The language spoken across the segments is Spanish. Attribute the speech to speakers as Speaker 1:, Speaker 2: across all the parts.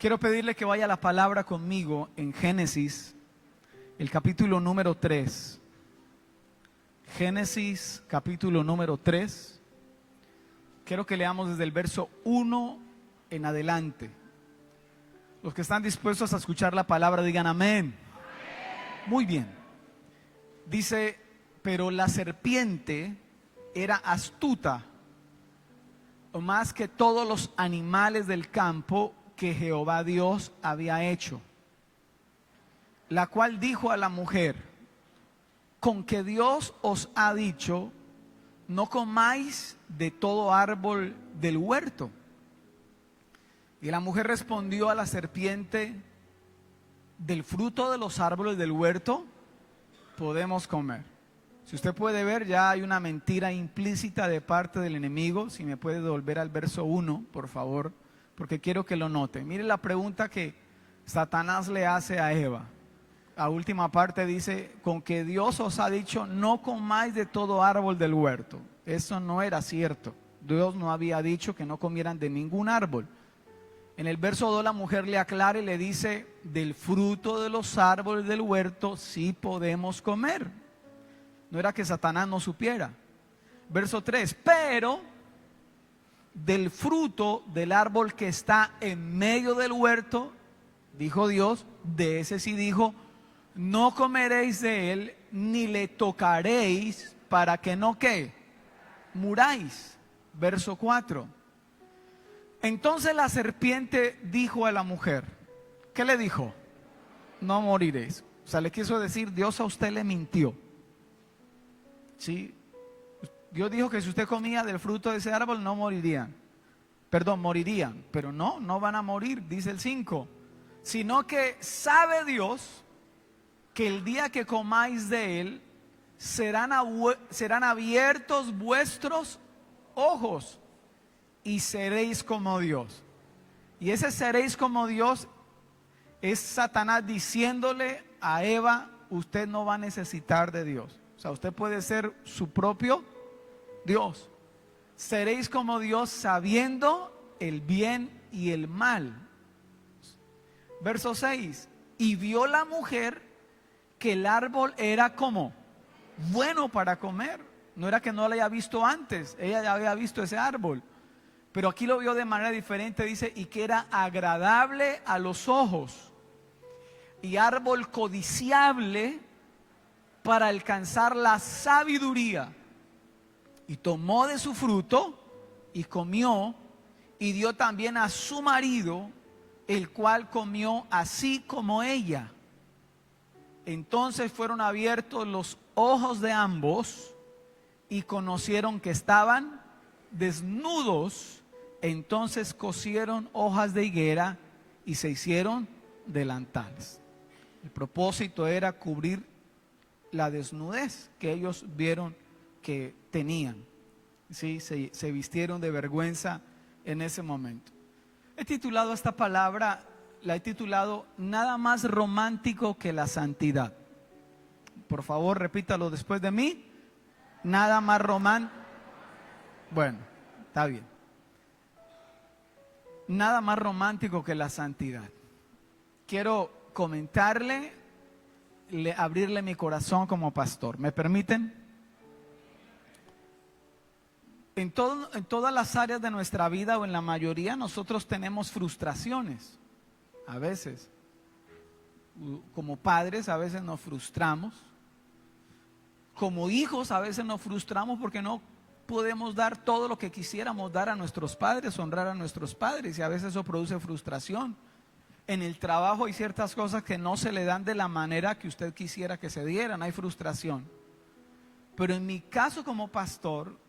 Speaker 1: Quiero pedirle que vaya a la palabra conmigo en Génesis, el capítulo número 3. Génesis, capítulo número 3. Quiero que leamos desde el verso 1 en adelante. Los que están dispuestos a escuchar la palabra digan amén. Muy bien. Dice, pero la serpiente era astuta, más que todos los animales del campo que Jehová Dios había hecho, la cual dijo a la mujer: con que Dios os ha dicho, no comáis de todo árbol del huerto. Y la mujer respondió a la serpiente: del fruto de los árboles del huerto podemos comer. Si usted puede ver, ya hay una mentira implícita de parte del enemigo. Si me puede volver al verso 1, por favor, porque quiero que lo note. Mire la pregunta que Satanás le hace a Eva. La última parte dice: con que Dios os ha dicho, no comáis de todo árbol del huerto. Eso no era cierto. Dios no había dicho que no comieran de ningún árbol. En el verso 2 la mujer le aclara y le dice: del fruto de los árboles del huerto sí podemos comer. No era que Satanás no supiera. Verso 3, pero del fruto del árbol que está en medio del huerto, dijo Dios, de ese sí dijo, no comeréis de él, ni le tocaréis, para que no, ¿qué? Muráis. Verso 4. Entonces la serpiente dijo a la mujer, ¿qué le dijo? No moriréis. O sea, le quiso decir, Dios a usted le mintió. ¿Sí? Dios dijo que si usted comía del fruto de ese árbol no morirían. Perdón, morirían, pero no van a morir, dice el 5. Sino que sabe Dios que el día que comáis de él serán abiertos vuestros ojos y seréis como Dios. Y ese seréis como Dios es Satanás diciéndole a Eva: usted no va a necesitar de Dios. O sea, usted puede ser su propio Dios. Seréis como Dios sabiendo el bien y el mal. Verso 6. Y vio la mujer que el árbol era como bueno para comer. No era que no lo haya visto antes, ella ya había visto ese árbol. Pero aquí lo vio de manera diferente, dice, y que era agradable a los ojos y árbol codiciable para alcanzar la sabiduría. Y tomó de su fruto y comió, y dio también a su marido, el cual comió así como ella. Entonces fueron abiertos los ojos de ambos y conocieron que estaban desnudos. Entonces cosieron hojas de higuera y se hicieron delantales. El propósito era cubrir la desnudez que ellos vieron que tenían. ¿Sí? Se vistieron de vergüenza en ese momento. He titulado esta palabra, la he titulado nada más romántico que la santidad. Por favor, repítalo después de mí. Nada más romántico. Bueno, está bien. Nada más romántico que la santidad. Quiero comentarle, abrirle mi corazón como pastor. ¿Me permiten? En todas las áreas de nuestra vida, o en la mayoría, nosotros tenemos frustraciones. A veces, como padres, a veces nos frustramos. Como hijos, a veces nos frustramos porque no podemos dar todo lo que quisiéramos dar a nuestros padres, honrar a nuestros padres, y a veces eso produce frustración. En el trabajo hay ciertas cosas que no se le dan de la manera que usted quisiera que se dieran, hay frustración. Pero en mi caso como pastor,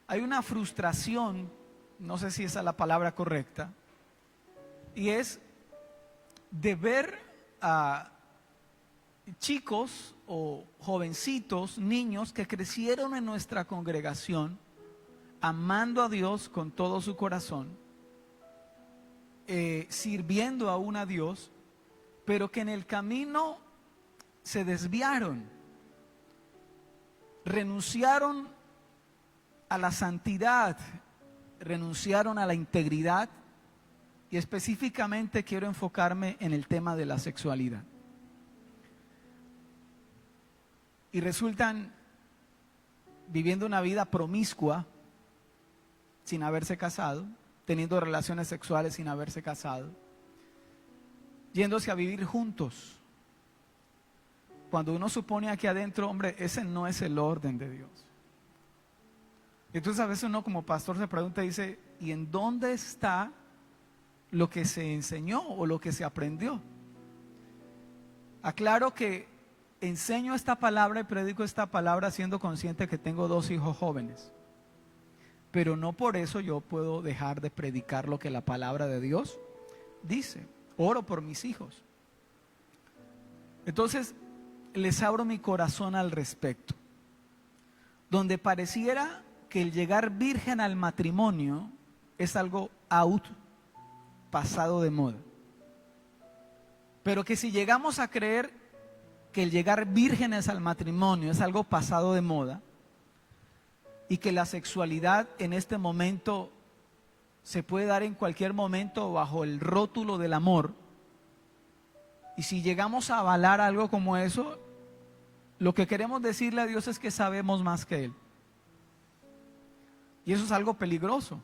Speaker 1: hay una frustración, no sé si esa es la palabra correcta, y es de ver a chicos o jovencitos, niños que crecieron en nuestra congregación, amando a Dios con todo su corazón, sirviendo aún a Dios, pero que en el camino se desviaron, renunciaron a la santidad, renunciaron a la integridad y específicamente quiero enfocarme en el tema de la sexualidad. Y resultan viviendo una vida promiscua sin haberse casado, teniendo relaciones sexuales sin haberse casado, yéndose a vivir juntos. Cuando uno supone aquí adentro, hombre, ese no es el orden de Dios. Entonces a veces uno como pastor se pregunta y dice, ¿y en dónde está lo que se enseñó o lo que se aprendió? Aclaro que enseño esta palabra y predico esta palabra siendo consciente que tengo 2 hijos jóvenes. Pero no por eso yo puedo dejar de predicar lo que la palabra de Dios dice. Oro por mis hijos. Entonces, les abro mi corazón al respecto. Donde pareciera que el llegar virgen al matrimonio es algo pasado de moda. Pero que si llegamos a creer que el llegar vírgenes al matrimonio es algo pasado de moda, y que la sexualidad en este momento se puede dar en cualquier momento bajo el rótulo del amor, y si llegamos a avalar algo como eso, lo que queremos decirle a Dios es que sabemos más que Él. Y eso es algo peligroso,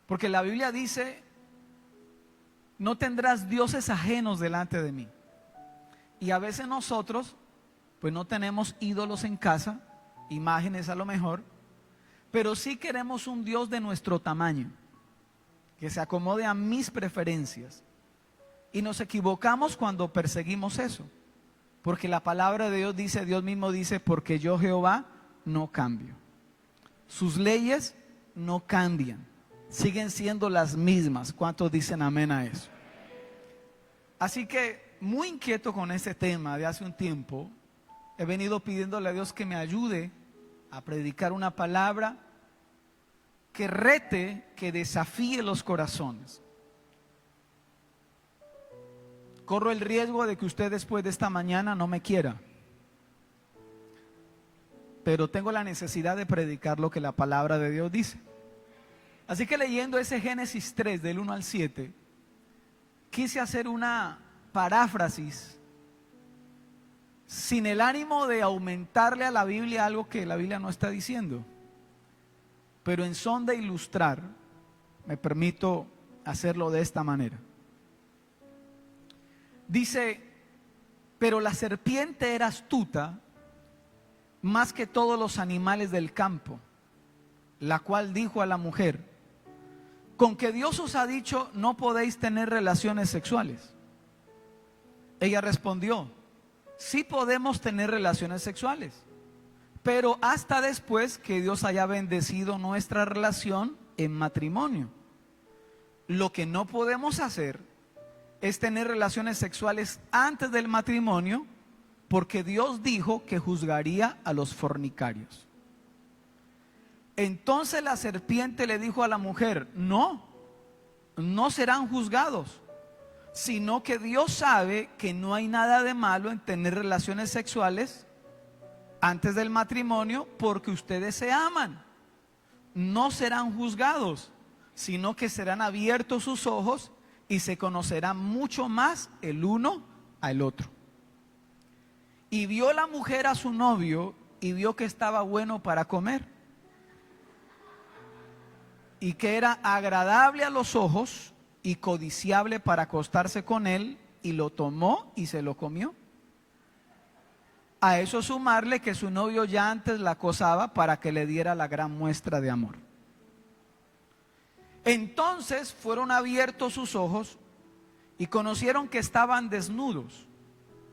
Speaker 1: porque la Biblia dice, no tendrás dioses ajenos delante de mí. Y a veces nosotros, pues no tenemos ídolos en casa, imágenes a lo mejor, pero sí queremos un Dios de nuestro tamaño, que se acomode a mis preferencias. Y nos equivocamos cuando perseguimos eso, porque la palabra de Dios dice, Dios mismo dice, porque yo Jehová no cambio. Sus leyes no cambian, siguen siendo las mismas. ¿Cuántos dicen amén a eso? Así que muy inquieto con ese tema de hace un tiempo, he venido pidiéndole a Dios que me ayude a predicar una palabra que rete, que desafíe los corazones. Corro el riesgo de que usted después de esta mañana no me quiera, pero tengo la necesidad de predicar lo que la palabra de Dios dice. Así que leyendo ese Génesis 3 del 1 al 7, quise hacer una paráfrasis sin el ánimo de aumentarle a la Biblia algo que la Biblia no está diciendo, pero en son de ilustrar, me permito hacerlo de esta manera. Dice, pero la serpiente era astuta más que todos los animales del campo, la cual dijo a la mujer, con que Dios os ha dicho, no podéis tener relaciones sexuales. Ella respondió, sí podemos tener relaciones sexuales, pero hasta después que Dios haya bendecido nuestra relación en matrimonio. Lo que no podemos hacer es tener relaciones sexuales antes del matrimonio, porque Dios dijo que juzgaría a los fornicarios. Entonces la serpiente le dijo a la mujer, no serán juzgados, sino que Dios sabe que no hay nada de malo en tener relaciones sexuales antes del matrimonio, porque ustedes se aman. No serán juzgados, sino que serán abiertos sus ojos y se conocerán mucho más el uno al otro. Y vio la mujer a su novio y vio que estaba bueno para comer y que era agradable a los ojos y codiciable para acostarse con él, y lo tomó y se lo comió. A eso sumarle que su novio ya antes la acosaba para que le diera la gran muestra de amor. Entonces fueron abiertos sus ojos y conocieron que estaban desnudos,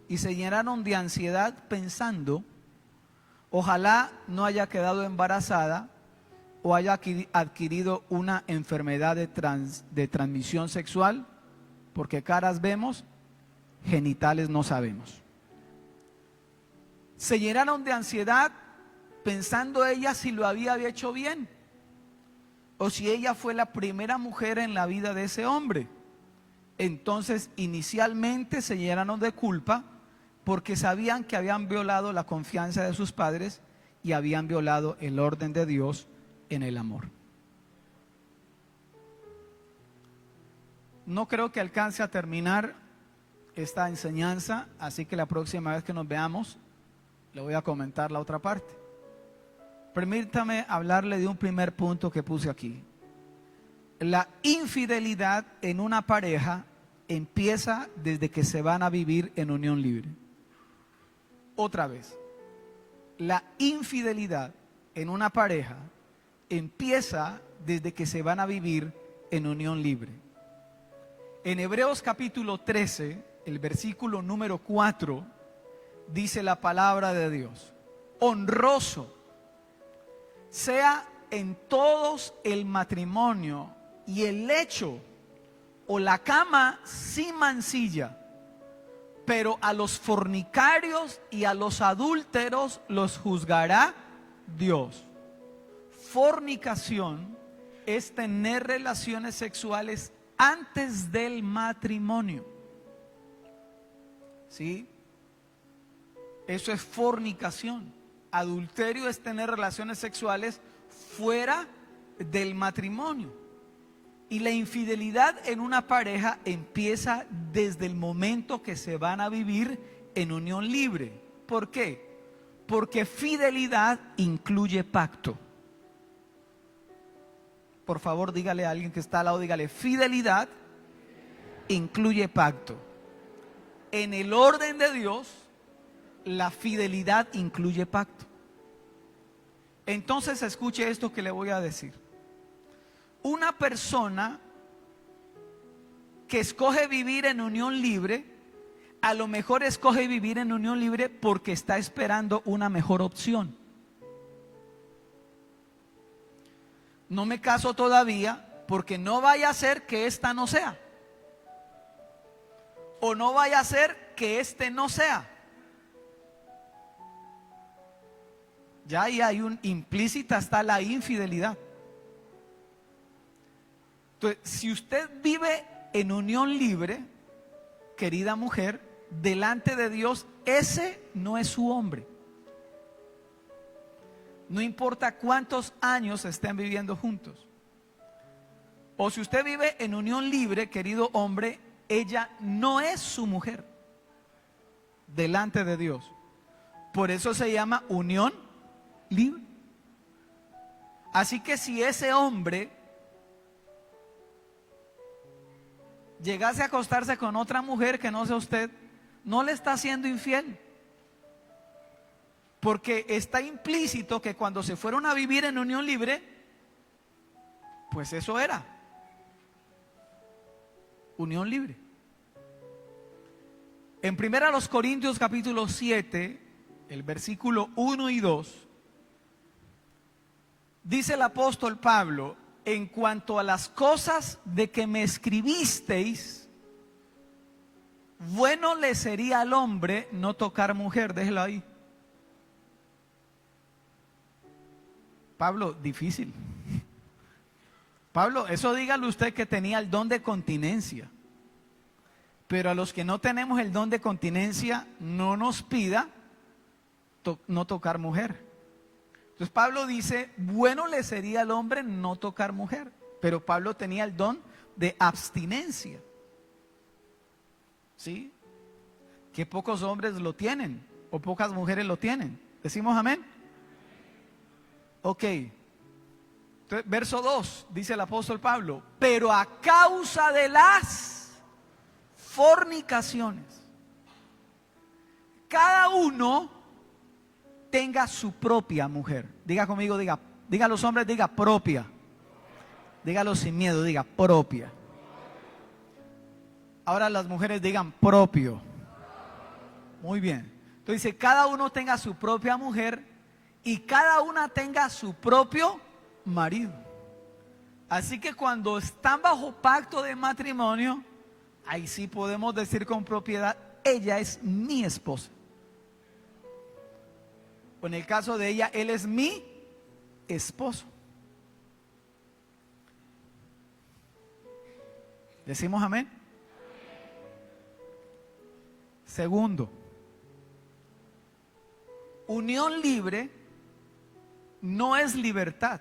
Speaker 1: y se llenaron de ansiedad pensando, ojalá no haya quedado embarazada o haya adquirido una enfermedad de transmisión sexual, porque caras vemos, genitales no sabemos. Se llenaron de ansiedad pensando ella si lo había hecho bien, o si ella fue la primera mujer en la vida de ese hombre. Entonces inicialmente se llenaron de culpa porque sabían que habían violado la confianza de sus padres y habían violado el orden de Dios en el amor. No creo que alcance a terminar esta enseñanza, así que la próxima vez que nos veamos, le voy a comentar la otra parte. Permítame hablarle de un primer punto que puse aquí. La infidelidad en una pareja empieza desde que se van a vivir en unión libre. Otra vez, la infidelidad en una pareja empieza desde que se van a vivir en unión libre. En Hebreos capítulo 13, el versículo número 4, dice la palabra de Dios: honroso sea en todos el matrimonio y el lecho o la cama sin mancilla, pero a los fornicarios y a los adúlteros los juzgará Dios. Fornicación es tener relaciones sexuales antes del matrimonio. ¿Sí? Eso es fornicación. Adulterio es tener relaciones sexuales fuera del matrimonio. Y la infidelidad en una pareja empieza desde el momento que se van a vivir en unión libre. ¿Por qué? Porque fidelidad incluye pacto. Por favor, dígale a alguien que está al lado, dígale: fidelidad incluye pacto. En el orden de Dios, la fidelidad incluye pacto. Entonces, escuche esto que le voy a decir. Una persona que escoge vivir en unión libre, a lo mejor escoge vivir en unión libre porque está esperando una mejor opción. No me caso todavía porque no vaya a ser que esta no sea, o no vaya a ser que este no sea. Ya ahí hay implícita está la infidelidad. Entonces, si usted vive en unión libre, querida mujer, delante de Dios, ese no es su hombre. No importa cuántos años estén viviendo juntos. O si usted vive en unión libre, querido hombre, ella no es su mujer delante de Dios. Por eso se llama unión libre. Así que si ese hombre llegase a acostarse con otra mujer que no sea usted, no le está siendo infiel. Porque está implícito que cuando se fueron a vivir en unión libre, pues eso era unión libre. En 1 Corintios capítulo 7, el versículo 1 y 2, dice el apóstol Pablo: en cuanto a las cosas de que me escribisteis, bueno le sería al hombre no tocar mujer. Déjelo ahí. Pablo, difícil. Pablo, eso dígale usted que tenía el don de continencia. Pero a los que no tenemos el don de continencia, no nos pida no tocar mujer. Entonces Pablo dice: bueno le sería al hombre no tocar mujer. Pero Pablo tenía el don de abstinencia. ¿Sí? Que pocos hombres lo tienen, o pocas mujeres lo tienen. ¿Decimos amén? Ok. Entonces, verso 2, dice el apóstol Pablo: pero a causa de las fornicaciones, cada uno tenga su propia mujer. Diga conmigo, diga a los hombres, diga propia. Dígalo sin miedo, diga propia. Ahora las mujeres digan propio. Muy bien. Entonces dice: cada uno tenga su propia mujer y cada una tenga su propio marido. Así que cuando están bajo pacto de matrimonio, ahí sí podemos decir con propiedad: ella es mi esposa. O en el caso de ella, él es mi esposo. ¿Decimos amén? Segundo, unión libre no es libertad.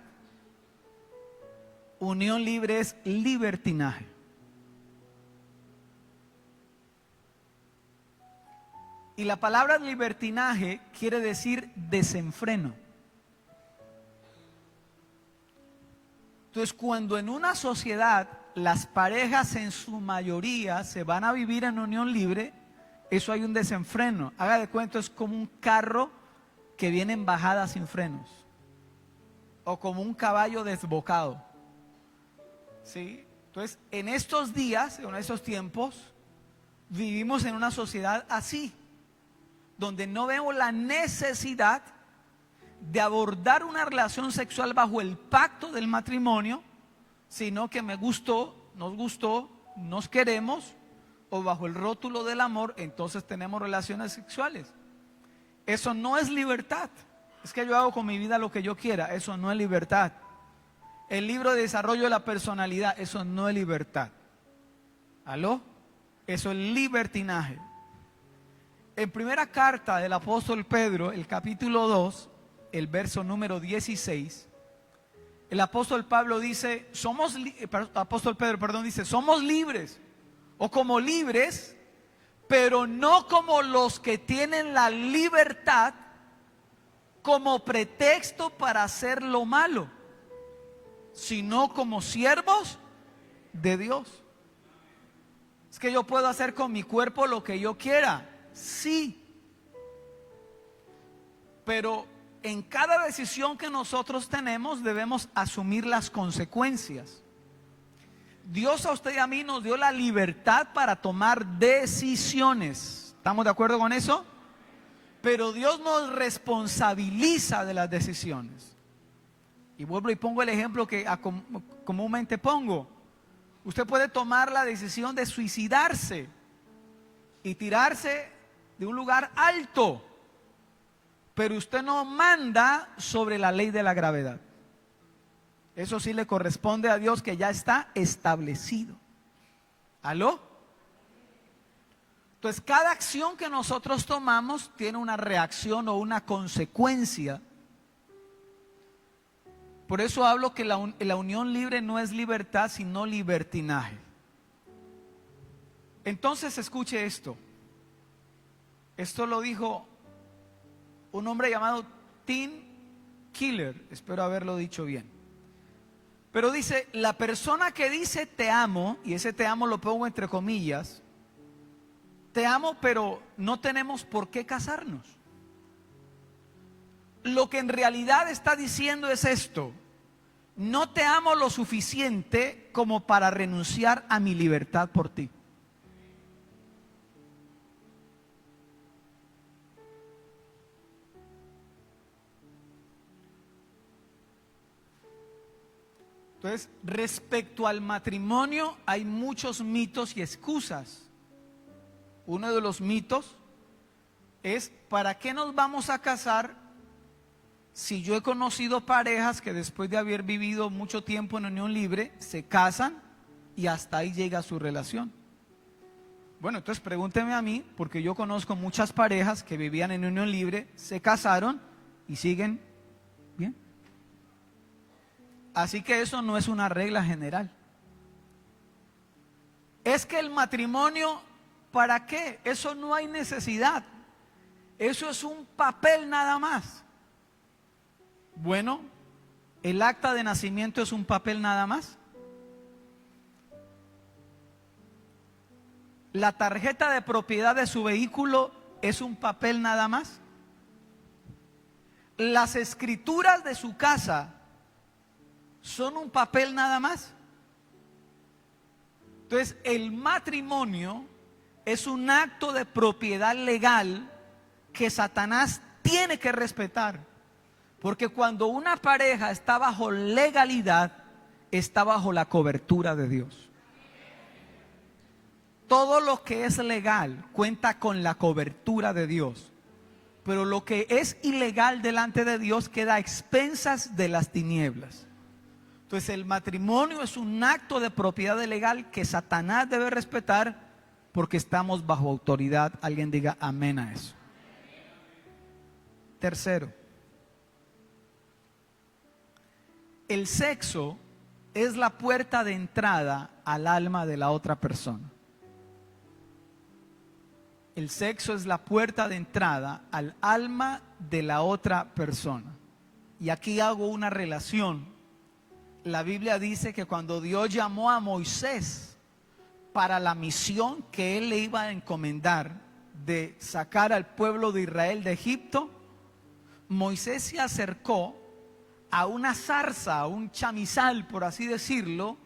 Speaker 1: Unión libre es libertinaje. Y la palabra libertinaje quiere decir desenfreno. Entonces, cuando en una sociedad las parejas en su mayoría se van a vivir en unión libre, eso hay un desenfreno. Haga de cuenta, es como un carro que viene en bajada sin frenos, o como un caballo desbocado. ¿Sí? Entonces, en estos días, en estos tiempos, vivimos en una sociedad así, donde no vemos la necesidad de abordar una relación sexual bajo el pacto del matrimonio, sino que me gustó, nos queremos, o bajo el rótulo del amor, entonces tenemos relaciones sexuales. Eso no es libertad. Es que yo hago con mi vida lo que yo quiera. Eso no es libertad. El libro de desarrollo de la personalidad, eso no es libertad. ¿Aló? Eso es libertinaje. En primera carta del apóstol Pedro, el capítulo 2, el verso número 16, el apóstol Pablo dice, somos libres, o como libres, pero no como los que tienen la libertad como pretexto para hacer lo malo, sino como siervos de Dios. Es que yo puedo hacer con mi cuerpo lo que yo quiera, sí, pero en cada decisión que nosotros tenemos debemos asumir las consecuencias. Dios a usted y a mí nos dio la libertad para tomar decisiones. ¿Estamos de acuerdo con eso? Pero Dios nos responsabiliza de las decisiones. Y vuelvo y pongo el ejemplo que comúnmente pongo. Usted puede tomar la decisión de suicidarse y tirarse de un lugar alto, pero usted no manda sobre la ley de la gravedad. Eso sí le corresponde a Dios, que ya está establecido. ¿Aló? Entonces, cada acción que nosotros tomamos tiene una reacción o una consecuencia. Por eso hablo que la unión libre no es libertad, sino libertinaje. Entonces, escuche esto. Esto lo dijo un hombre llamado Tim Keller. Espero haberlo dicho bien. Pero dice, la persona que dice te amo, y ese te amo lo pongo entre comillas, te amo pero no tenemos por qué casarnos. Lo que en realidad está diciendo es esto: no te amo lo suficiente como para renunciar a mi libertad por ti. Entonces, respecto al matrimonio hay muchos mitos y excusas. Uno de los mitos es: ¿para qué nos vamos a casar si yo he conocido parejas que después de haber vivido mucho tiempo en unión libre se casan y hasta ahí llega su relación? Bueno, entonces pregúnteme a mí, porque yo conozco muchas parejas que vivían en unión libre, se casaron y siguen bien. Así que eso no es una regla general. Es que el matrimonio, ¿para qué? Eso no hay necesidad. Eso es un papel nada más. Bueno, ¿el acta de nacimiento es un papel nada más? ¿La tarjeta de propiedad de su vehículo es un papel nada más? ¿Las escrituras de su casa son un papel nada más? Entonces, el matrimonio es un acto de propiedad legal que Satanás tiene que respetar, porque cuando una pareja está bajo legalidad, está bajo la cobertura de Dios. Todo lo que es legal cuenta con la cobertura de Dios, pero lo que es ilegal delante de Dios queda a expensas de las tinieblas. Entonces, el matrimonio es un acto de propiedad legal que Satanás debe respetar, porque estamos bajo autoridad. Alguien diga amén a eso. Tercero, el sexo es la puerta de entrada al alma de la otra persona. El sexo es la puerta de entrada al alma de la otra persona. Y aquí hago una relación. La Biblia dice que cuando Dios llamó a Moisés para la misión que él le iba a encomendar de sacar al pueblo de Israel de Egipto, Moisés se acercó a una zarza, a un chamizal, por así decirlo,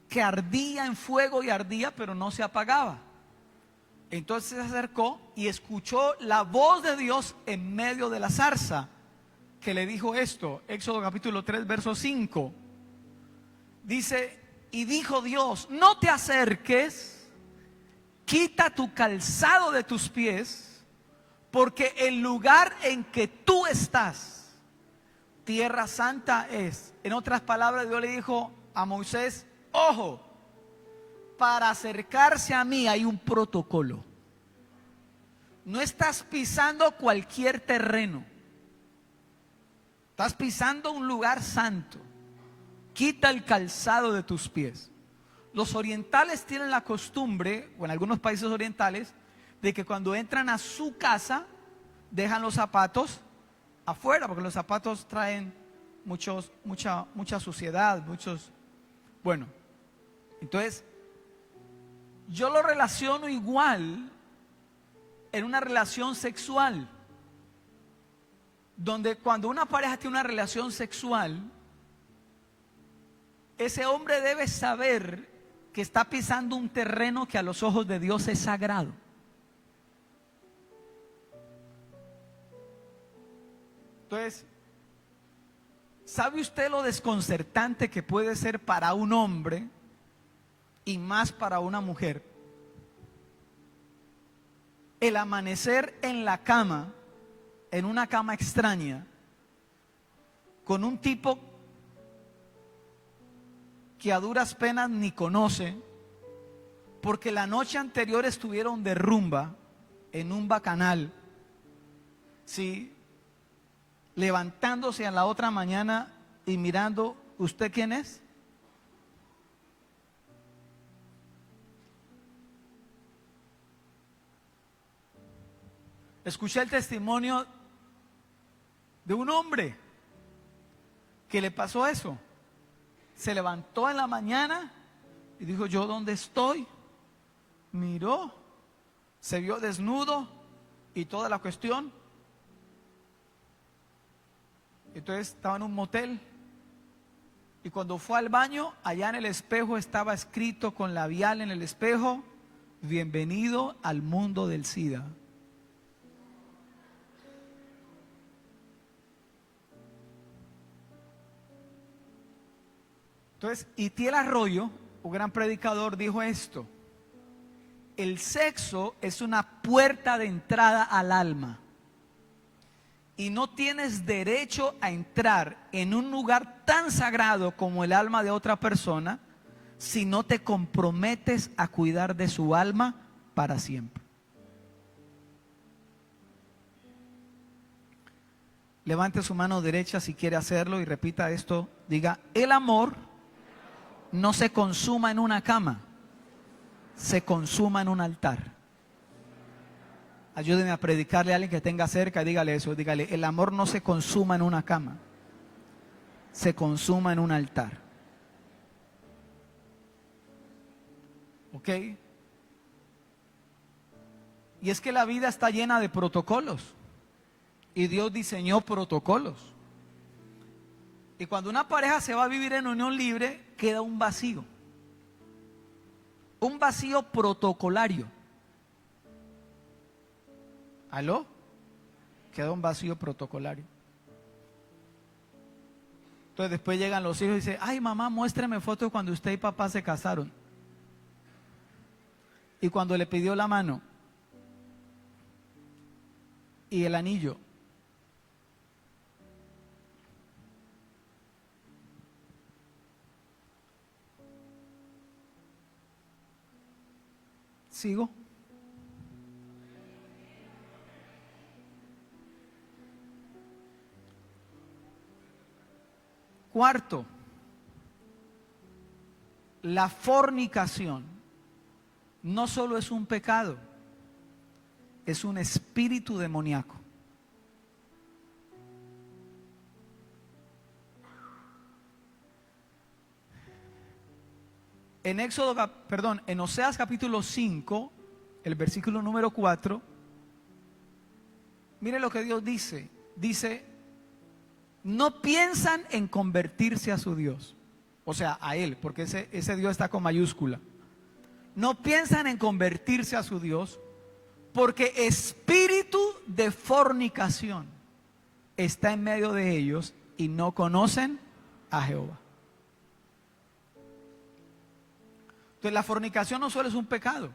Speaker 1: que ardía en fuego y ardía, pero no se apagaba. Entonces se acercó y escuchó la voz de Dios en medio de la zarza, que le dijo esto, Éxodo capítulo 3, verso 5. Dice, y dijo Dios, no te acerques, quita tu calzado de tus pies, porque el lugar en que tú estás, tierra santa es. En otras palabras, Dios le dijo a Moisés, ojo, para acercarse a mí hay un protocolo. No estás pisando cualquier terreno. Estás pisando un lugar santo. Quita el calzado de tus pies. Los orientales tienen la costumbre, o en algunos países orientales, de que cuando entran a su casa, dejan los zapatos afuera, porque los zapatos traen mucha suciedad, bueno. Entonces, yo lo relaciono igual en una relación sexual, donde cuando una pareja tiene una relación sexual, ese hombre debe saber que está pisando un terreno que a los ojos de Dios es sagrado. Entonces, ¿sabe usted lo desconcertante que puede ser para un hombre y más para una mujer el amanecer en la cama, en una cama extraña, con un tipo que a duras penas ni conoce, porque la noche anterior estuvieron de rumba en un bacanal, ¿sí? Levantándose a la otra mañana y mirando, ¿usted quién es? Escuché el testimonio de un hombre que le pasó eso. Se levantó en la mañana y dijo, ¿yo dónde estoy? Miró, se vio desnudo y toda la cuestión. Entonces estaba en un motel y cuando fue al baño, allá en el espejo estaba escrito con labial en el espejo, bienvenido al mundo del SIDA. Entonces, Itiel Arroyo, un gran predicador, dijo esto: el sexo es una puerta de entrada al alma y no tienes derecho a entrar en un lugar tan sagrado como el alma de otra persona si no te comprometes a cuidar de su alma para siempre. Levante su mano derecha si quiere hacerlo y repita esto. Diga, el amor no se consuma en una cama, se consuma en un altar. Ayúdeme a predicarle a alguien que tenga cerca y dígale eso. Dígale, el amor no se consuma en una cama, se consuma en un altar. ¿Ok? Y es que la vida está llena de protocolos. Y Dios diseñó protocolos. Y cuando una pareja se va a vivir en unión libre, queda un vacío. Un vacío protocolario. ¿Aló? Queda un vacío protocolario. Entonces después llegan los hijos y dicen, ay mamá, muéstrame fotos cuando usted y papá se casaron. Y cuando le pidió la mano y el anillo. ¿Sigo? Cuarto, la fornicación no solo es un pecado, es un espíritu demoníaco. En Oseas capítulo 5, el versículo número 4, mire lo que Dios dice. Dice, no piensan en convertirse a su Dios, o sea, a Él, porque ese Dios está con mayúscula. No piensan en convertirse a su Dios, porque espíritu de fornicación está en medio de ellos y no conocen a Jehová. Entonces la fornicación no solo es un pecado,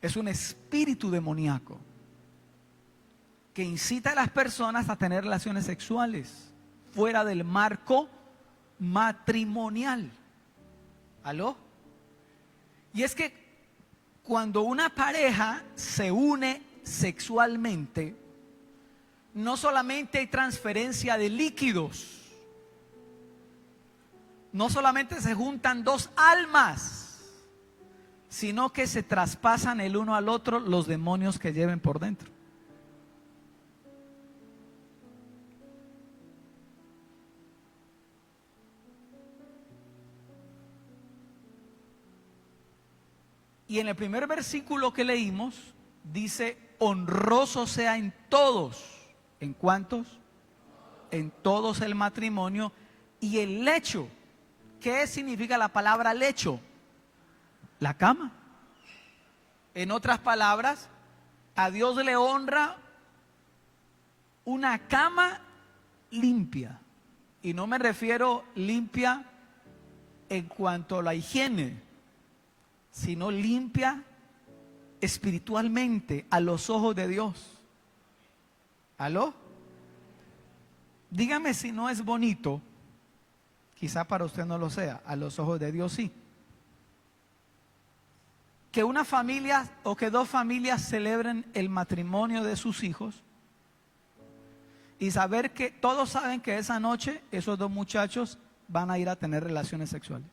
Speaker 1: es un espíritu demoníaco que incita a las personas a tener relaciones sexuales fuera del marco matrimonial. ¿Aló? Y es que cuando una pareja se une sexualmente, no solamente hay transferencia de líquidos, no solamente se juntan dos almas, sino que se traspasan el uno al otro los demonios que lleven por dentro. Y en el primer versículo que leímos, dice, honroso sea en todos. ¿En cuántos? En todos el matrimonio y el lecho. ¿Qué significa la palabra lecho? La cama. En otras palabras, a Dios le honra una cama limpia. Y no me refiero limpia en cuanto a la higiene, sino limpia espiritualmente a los ojos de Dios. ¿Aló? Dígame si no es bonito, quizá para usted no lo sea, a los ojos de Dios sí, que una familia o que dos familias celebren el matrimonio de sus hijos y saber que todos saben que esa noche esos dos muchachos van a ir a tener relaciones sexuales,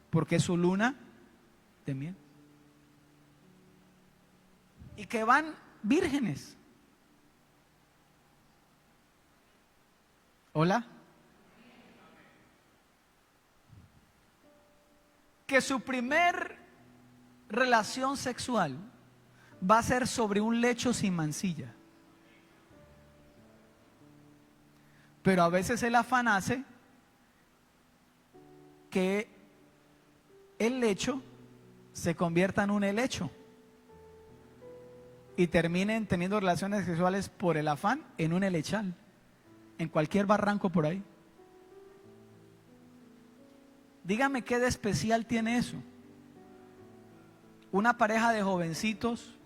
Speaker 1: porque es su luna de miel, y que van vírgenes. Hola. Que su primer relación sexual va a ser sobre un lecho sin mancilla. Pero a veces el afán hace que el lecho se convierta en un helecho y terminen teniendo relaciones sexuales por el afán en un helechal, en cualquier barranco por ahí. Dígame qué de especial tiene eso. Una pareja de jovencitos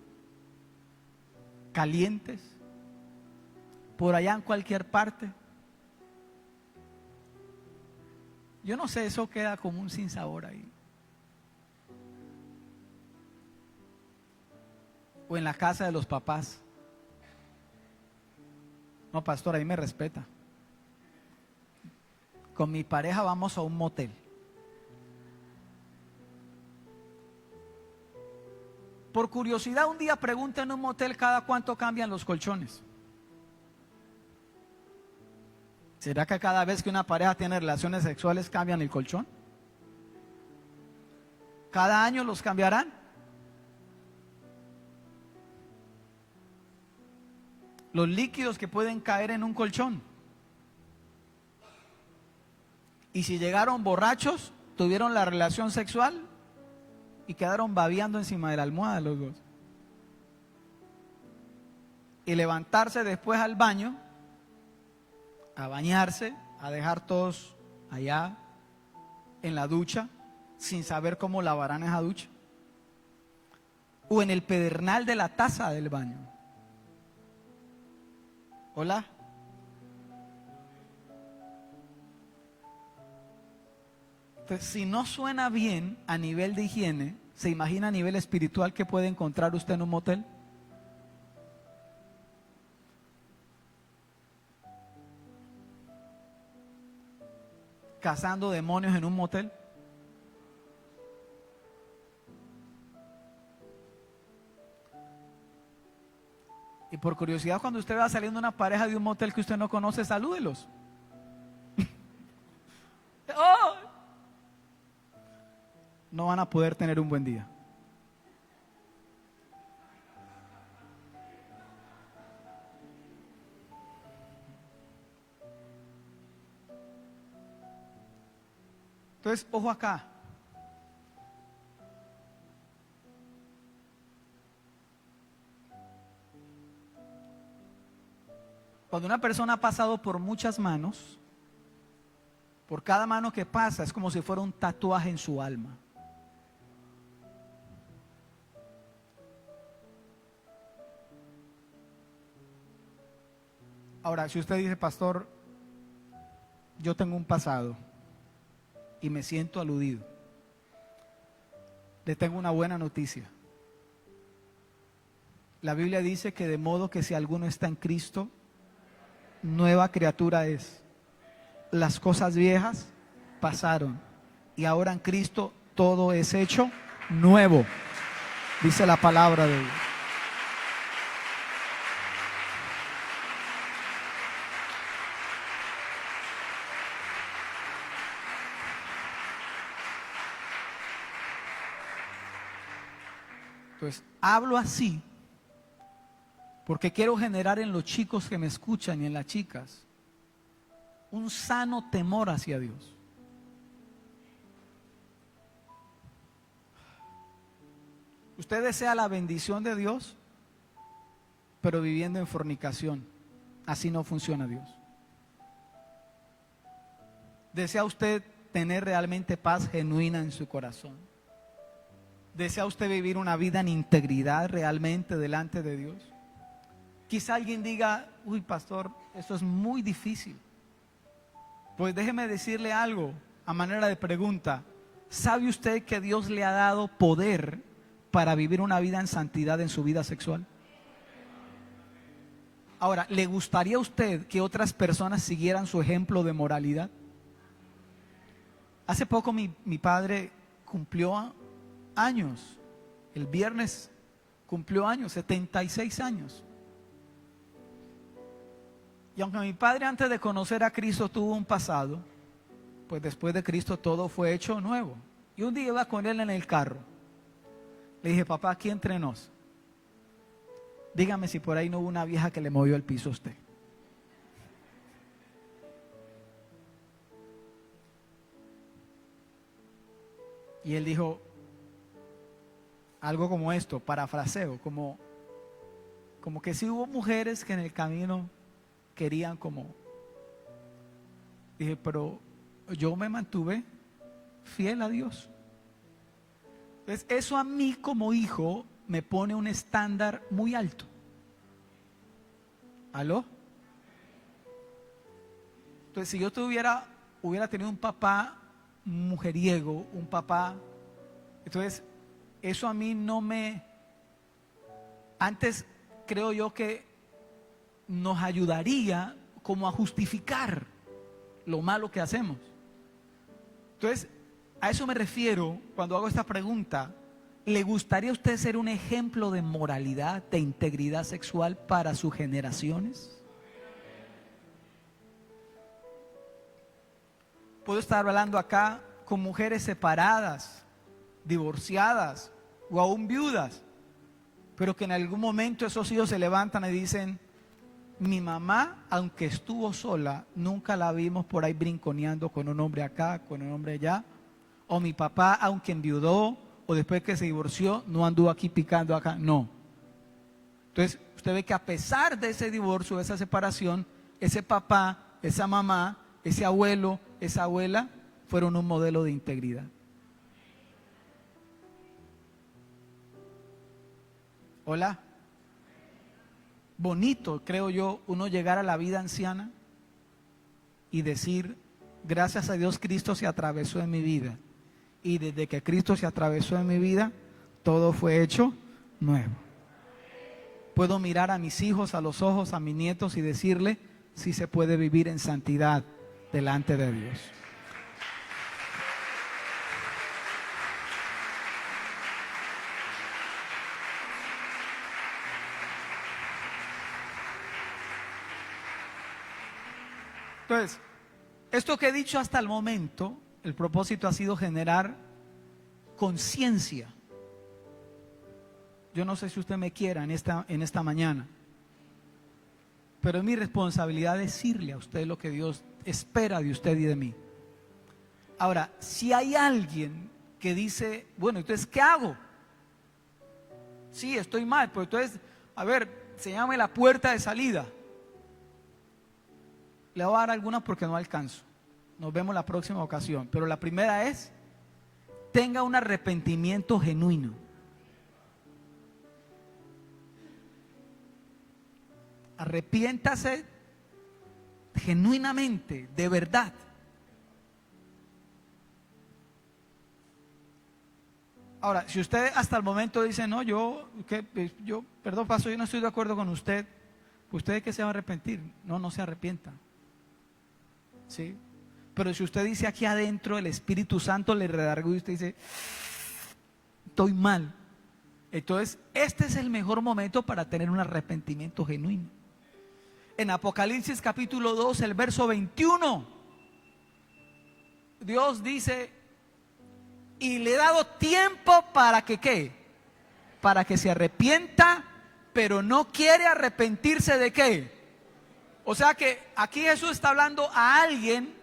Speaker 1: calientes por allá en cualquier parte. Yo no sé, eso queda como un sinsabor ahí. O en la casa de los papás. No, pastor, ahí me respeta. Con mi pareja vamos a un motel. Por curiosidad, un día pregunta en un motel cada cuánto cambian los colchones. ¿Será que cada vez que una pareja tiene relaciones sexuales cambian el colchón? ¿Cada año los cambiarán? Los líquidos que pueden caer en un colchón. Y si llegaron borrachos, tuvieron la relación sexual y quedaron babeando encima de la almohada los dos. Y levantarse después al baño, a bañarse, a dejar todos allá en la ducha, sin saber cómo lavarán esa ducha. O en el pedernal de la taza del baño. Hola. Entonces, si no suena bien a nivel de higiene, ¿se imagina a nivel espiritual que puede encontrar usted en un motel? ¿Cazando demonios en un motel? Y por curiosidad, cuando usted va saliendo una pareja de un motel que usted no conoce, salúdelos. ¡Oh! No van a poder tener un buen día. Entonces, ojo acá. Cuando una persona ha pasado por muchas manos, por cada mano que pasa es como si fuera un tatuaje en su alma. Ahora, si usted dice, pastor, yo tengo un pasado y me siento aludido, le tengo una buena noticia. La Biblia dice que de modo que si alguno está en Cristo, nueva criatura es. Las cosas viejas pasaron y ahora en Cristo todo es hecho nuevo, dice la palabra de Dios. Entonces, hablo así porque quiero generar en los chicos que me escuchan y en las chicas un sano temor hacia Dios. Usted desea la bendición de Dios, pero viviendo en fornicación. Así no funciona Dios. ¿Desea usted tener realmente paz genuina en su corazón? ¿Desea usted vivir una vida en integridad realmente delante de Dios? Quizá alguien diga, uy, pastor, eso es muy difícil. Pues déjeme decirle algo a manera de pregunta. ¿Sabe usted que Dios le ha dado poder para vivir una vida en santidad en su vida sexual? Ahora, ¿le gustaría a usted que otras personas siguieran su ejemplo de moralidad? Hace poco mi padre cumplió años. El viernes cumplió años, 76 años. Y aunque mi padre antes de conocer a Cristo tuvo un pasado, pues después de Cristo todo fue hecho nuevo. Y un día iba con él en el carro. Le dije, papá, aquí entre nos, dígame si por ahí no hubo una vieja que le movió el piso a usted. Y él dijo algo como esto, parafraseo, como que sí hubo mujeres que en el camino querían como. Dije, pero yo me mantuve fiel a Dios. Entonces, eso a mí como hijo me pone un estándar muy alto. ¿Aló? Entonces, si yo hubiera tenido un papá mujeriego, un papá, entonces eso a mí no me. Antes creo yo que nos ayudaría como a justificar lo malo que hacemos. Entonces, a eso me refiero cuando hago esta pregunta. ¿Le gustaría a usted ser un ejemplo de moralidad, de integridad sexual para sus generaciones? Puedo estar hablando acá con mujeres separadas, divorciadas o aún viudas, pero que en algún momento esos hijos se levantan y dicen, mi mamá, aunque estuvo sola, nunca la vimos por ahí brinconeando con un hombre acá, con un hombre allá. O mi papá, aunque enviudó o después que se divorció, no anduvo aquí picando acá. No. Entonces, usted ve que a pesar de ese divorcio, de esa separación, ese papá, esa mamá, ese abuelo, esa abuela, fueron un modelo de integridad. Hola. Bonito, creo yo, uno llegar a la vida anciana y decir, gracias a Dios Cristo se atravesó en mi vida. Y desde que Cristo se atravesó en mi vida, todo fue hecho nuevo. Puedo mirar a mis hijos a los ojos, a mis nietos y decirle, sí se puede vivir en santidad delante de Dios. Entonces, esto que he dicho hasta el momento, el propósito ha sido generar conciencia. Yo no sé si usted me quiera en esta mañana, pero es mi responsabilidad decirle a usted lo que Dios espera de usted y de mí. Ahora, si hay alguien que dice, bueno, entonces, ¿qué hago? Sí, estoy mal, pero entonces, a ver, señálame la puerta de salida. Le voy a dar algunas porque no alcanzo. Nos vemos la próxima ocasión. Pero la primera es, tenga un arrepentimiento genuino. Arrepiéntase genuinamente, de verdad. Ahora, si usted hasta el momento dice, no, perdón, pastor, yo no estoy de acuerdo con usted, ¿usted de qué se va a arrepentir? No, no se arrepienta. ¿Sí? Pero si usted dice aquí adentro, el Espíritu Santo le redargüe y usted dice, estoy mal. Entonces, este es el mejor momento para tener un arrepentimiento genuino. En Apocalipsis capítulo 2, el verso 21, Dios dice, y le he dado tiempo para que ¿qué? Para que se arrepienta, pero no quiere arrepentirse de ¿qué? O sea que aquí Jesús está hablando a alguien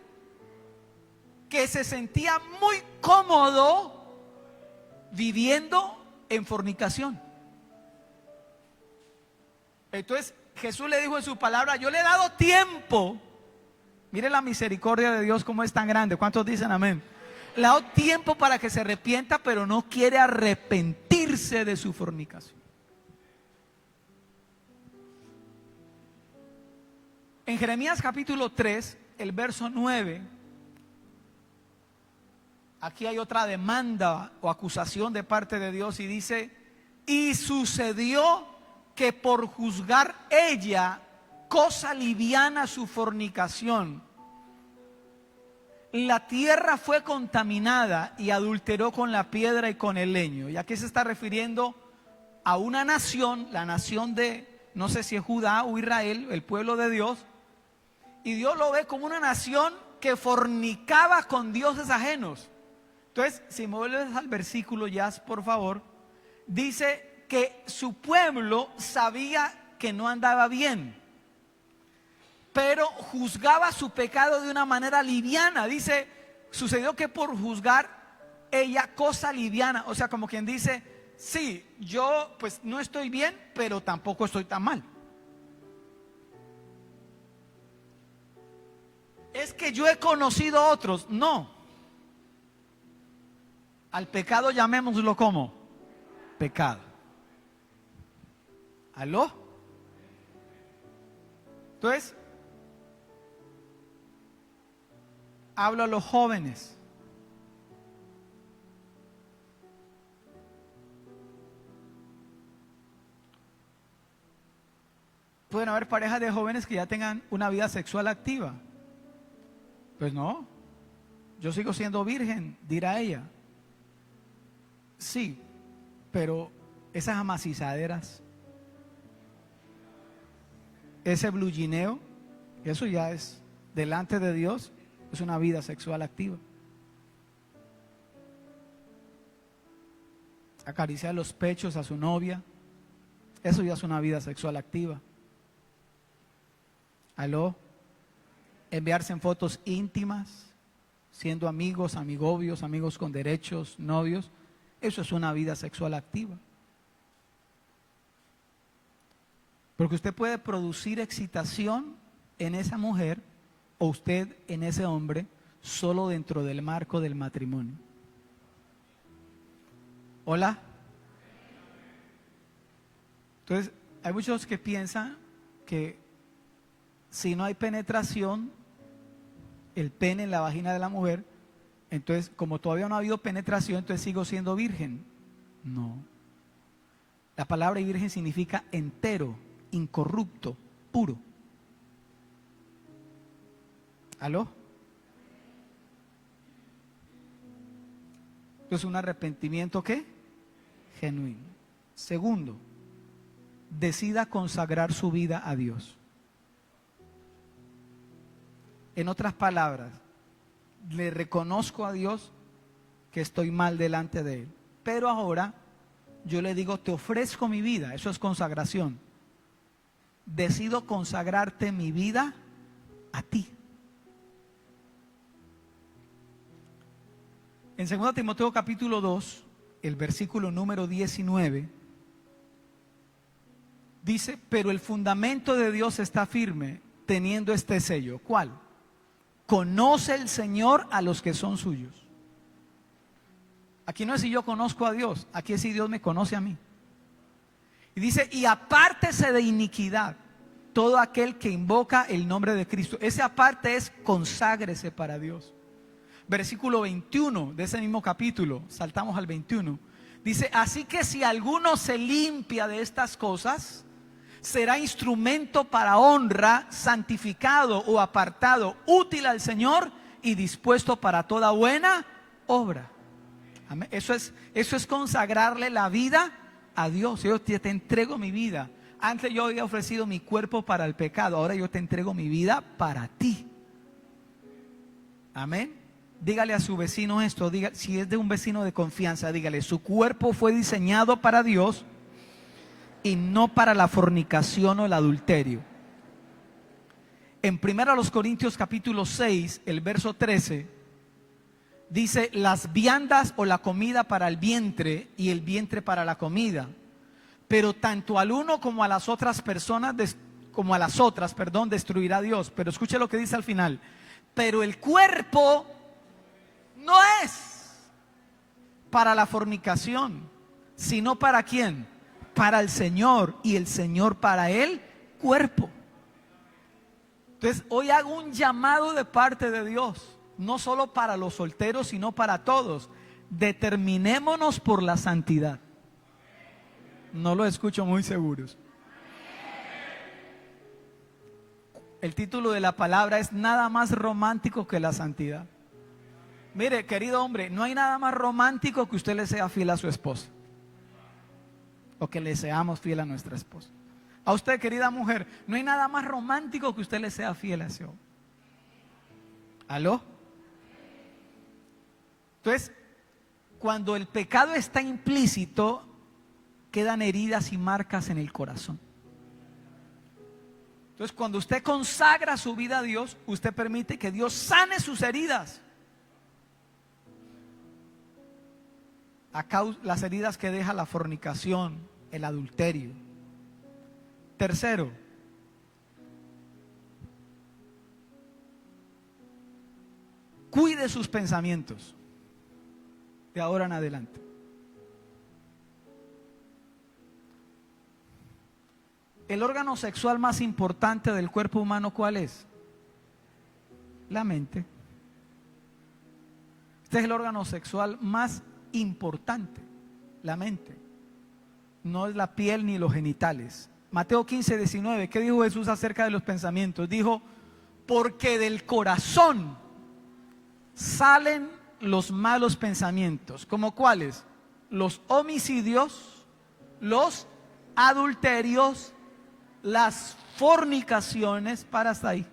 Speaker 1: que se sentía muy cómodo viviendo en fornicación. Entonces Jesús le dijo en su palabra, yo le he dado tiempo. Mire la misericordia de Dios como es tan grande. ¿Cuántos dicen amén? Le ha dado tiempo para que se arrepienta, pero no quiere arrepentirse de su fornicación. En Jeremías capítulo 3, el verso 9, aquí hay otra demanda o acusación de parte de Dios y dice, y sucedió que por juzgar ella cosa liviana su fornicación, la tierra fue contaminada y adulteró con la piedra y con el leño. Y aquí se está refiriendo a una nación, la nación de, no sé si es Judá o Israel, el pueblo de Dios. Y Dios lo ve como una nación que fornicaba con dioses ajenos. Entonces, si me vuelves al versículo, ya por favor, dice que su pueblo sabía que no andaba bien, pero juzgaba su pecado de una manera liviana. Dice, sucedió que por juzgar ella cosa liviana, o sea, como quien dice, sí, yo pues no estoy bien, pero tampoco estoy tan mal. Es que yo he conocido a otros. No. Al pecado llamémoslo como pecado. ¿Aló? Entonces, hablo a los jóvenes. Pueden haber parejas de jóvenes que ya tengan una vida sexual activa. Pues no, yo sigo siendo virgen, dirá ella. Sí, pero esas amacizaderas, ese blugineo, eso ya es, delante de Dios, es una vida sexual activa. Acariciar los pechos a su novia, eso ya es una vida sexual activa. ¿Aló? Enviarse en fotos íntimas, siendo amigos, amigobios, amigos con derechos, novios, eso es una vida sexual activa. Porque usted puede producir excitación en esa mujer o usted en ese hombre solo dentro del marco del matrimonio. ¿Hola? Entonces, hay muchos que piensan que si no hay penetración, el pene en la vagina de la mujer, entonces como todavía no ha habido penetración, entonces sigo siendo virgen. No. La palabra virgen significa entero, incorrupto, puro. ¿Aló? Entonces un arrepentimiento ¿qué? Genuino. Segundo, decida consagrar su vida a Dios. En otras palabras, le reconozco a Dios que estoy mal delante de Él. Pero ahora yo le digo, te ofrezco mi vida. Eso es consagración. Decido consagrarte mi vida a ti. En 2 Timoteo capítulo 2, el versículo número 19, dice, pero el fundamento de Dios está firme, teniendo este sello. ¿Cuál? Conoce el Señor a los que son suyos. Aquí no es si yo conozco a Dios, aquí es si Dios me conoce a mí. Y dice, y apártese de iniquidad todo aquel que invoca el nombre de Cristo. Ese aparte es conságrese para Dios. Versículo 21 de ese mismo capítulo, saltamos al 21. Dice, así que si alguno se limpia de estas cosas, será instrumento para honra, santificado o apartado, útil al Señor y dispuesto para toda buena obra. Amén. Eso es consagrarle la vida a Dios. Yo te entrego mi vida. Antes yo había ofrecido mi cuerpo para el pecado, ahora yo te entrego mi vida para ti. Amén. Dígale a su vecino esto, si es de un vecino de confianza, dígale, su cuerpo fue diseñado para Dios y no para la fornicación o el adulterio. En 1 Corintios capítulo 6, el verso 13, dice, las viandas o la comida para el vientre y el vientre para la comida. Pero tanto al uno como a las otras personas, destruirá Dios. Pero escuche lo que dice al final. Pero el cuerpo no es para la fornicación, sino para ¿quién? Para el Señor, y el Señor para el cuerpo. Entonces hoy hago un llamado de parte de Dios, no solo para los solteros, sino para todos. Determinémonos por la santidad. No lo escucho muy seguros. El título de la palabra es nada más romántico que la santidad. Mire, querido hombre, no hay nada más romántico que usted le sea fiel a su esposa, o que le seamos fiel a nuestra esposa. A usted, querida mujer, no hay nada más romántico que usted le sea fiel a ese hombre. ¿Aló? Entonces, cuando el pecado está implícito, quedan heridas y marcas en el corazón. Entonces, cuando usted consagra su vida a Dios, usted permite que Dios sane sus heridas. Las heridas que deja la fornicación, el adulterio. Tercero, cuide sus pensamientos de ahora en adelante. El órgano sexual más importante del cuerpo humano, ¿cuál es? La mente. Este es el órgano sexual más importante, la mente. No es la piel ni los genitales. Mateo 15, 19, ¿qué dijo Jesús acerca de los pensamientos? Dijo, porque del corazón salen los malos pensamientos. ¿Como cuáles? Los homicidios, los adulterios, las fornicaciones, para hasta ahí.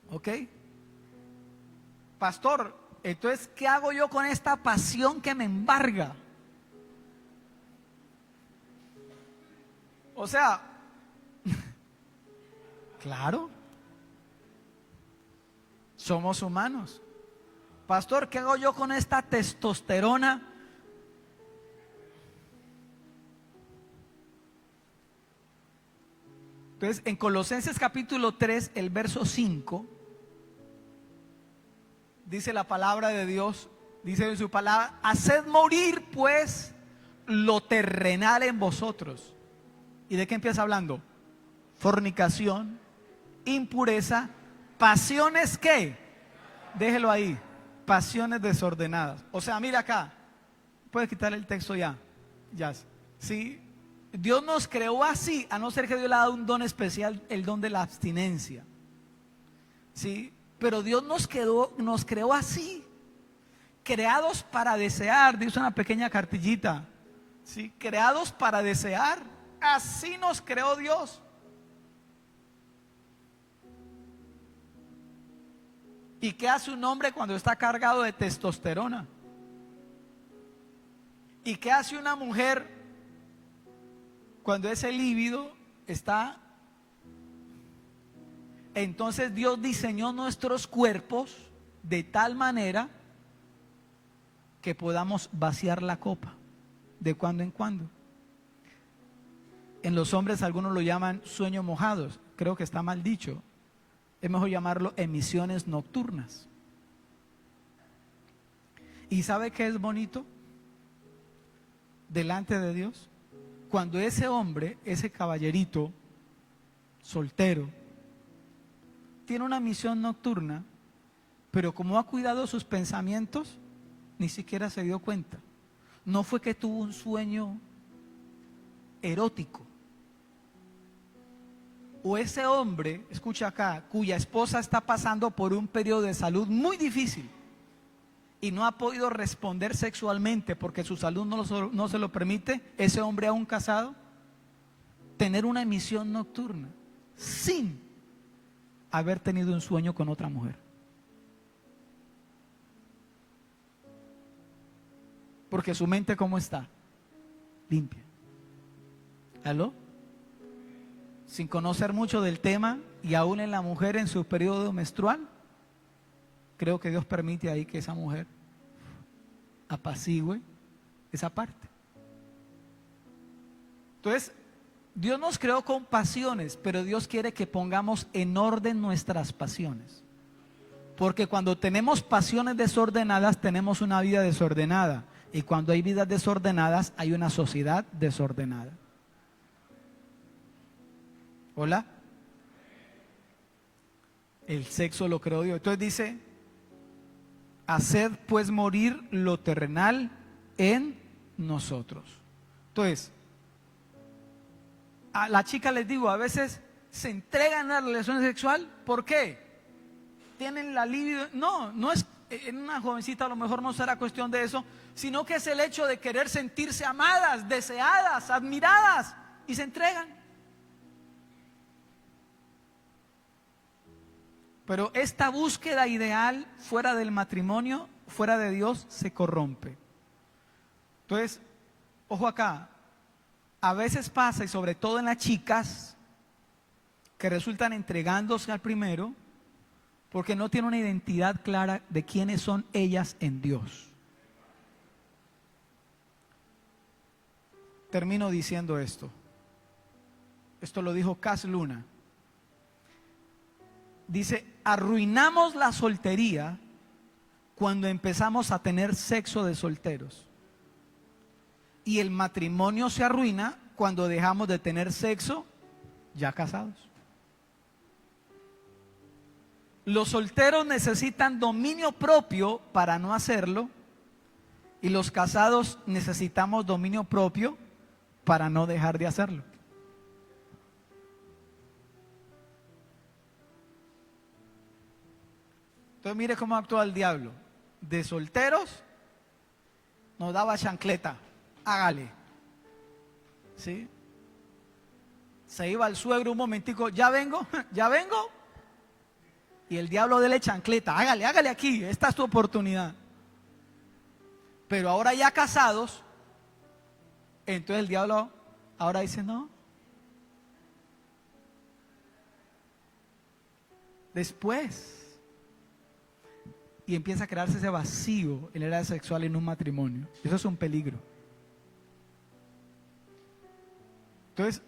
Speaker 1: ¿Ok? Pastor, entonces, ¿qué hago yo con esta pasión que me embarga? O sea, claro, somos humanos. Pastor, ¿qué hago yo con esta testosterona? Entonces, en Colosenses capítulo 3, el verso 5, dice la palabra de Dios, dice en su palabra, haced morir pues lo terrenal en vosotros. ¿Y de qué empieza hablando? Fornicación, impureza, pasiones, ¿qué? Déjelo ahí, pasiones desordenadas. O sea, mira acá, puedes quitar el texto ya, sí. Dios nos creó así, a no ser que Dios le ha dado un don especial, el don de la abstinencia, sí. Pero Dios nos creó así, creados para desear, dice una pequeña cartillita, ¿sí? Creados para desear, así nos creó Dios. ¿Y qué hace un hombre cuando está cargado de testosterona? ¿Y qué hace una mujer cuando ese líbido está? Entonces Dios diseñó nuestros cuerpos de tal manera que podamos vaciar la copa de cuando en cuando. En los hombres algunos lo llaman sueños mojados, creo que está mal dicho. Es mejor llamarlo emisiones nocturnas. ¿Y sabe qué es bonito delante de Dios? Cuando ese hombre, ese caballerito soltero, tiene una misión nocturna, pero como ha cuidado sus pensamientos, ni siquiera se dio cuenta. No fue que tuvo un sueño erótico. O ese hombre, escucha acá, cuya esposa está pasando por un periodo de salud muy difícil y no ha podido responder sexualmente porque su salud no se lo permite, ese hombre aún casado, tener una emisión nocturna sin haber tenido un sueño con otra mujer. Porque su mente, ¿cómo está? Limpia. ¿Aló? Sin conocer mucho del tema, y aún en la mujer en su periodo menstrual, creo que Dios permite ahí que esa mujer apacigüe esa parte. Entonces, Dios nos creó con pasiones, pero Dios quiere que pongamos en orden nuestras pasiones. Porque cuando tenemos pasiones desordenadas, tenemos una vida desordenada. Y cuando hay vidas desordenadas, hay una sociedad desordenada. ¿Hola? El sexo lo creó Dios. Entonces dice, haced pues morir lo terrenal en nosotros. Entonces, a la chica les digo, a veces se entregan a la relación sexual. ¿Por qué? Tienen la libido. No es, en una jovencita a lo mejor no será cuestión de eso, sino que es el hecho de querer sentirse amadas, deseadas, admiradas, y se entregan. Pero esta búsqueda ideal fuera del matrimonio, fuera de Dios, se corrompe. Entonces, ojo acá, a veces pasa, y sobre todo en las chicas, que resultan entregándose al primero porque no tienen una identidad clara de quiénes son ellas en Dios. Termino diciendo esto. Esto lo dijo Cas Luna. Dice, arruinamos la soltería cuando empezamos a tener sexo de solteros. Y el matrimonio se arruina cuando dejamos de tener sexo ya casados. Los solteros necesitan dominio propio para no hacerlo, y los casados necesitamos dominio propio para no dejar de hacerlo. Entonces mire cómo actúa el diablo. De solteros nos daba chancleta, hágale. ¿Sí? Se iba al suegro un momentico, ya vengo, ya vengo. Y el diablo dele chancleta, hágale, hágale aquí, esta es tu oportunidad. Pero ahora ya casados, entonces el diablo ahora dice no. Después. Y empieza a crearse ese vacío en el área sexual en un matrimonio. Eso es un peligro. Entonces,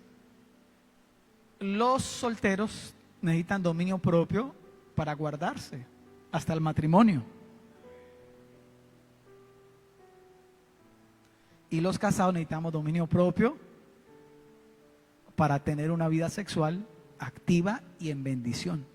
Speaker 1: los solteros necesitan dominio propio para guardarse hasta el matrimonio. Y los casados necesitamos dominio propio para tener una vida sexual activa y en bendición.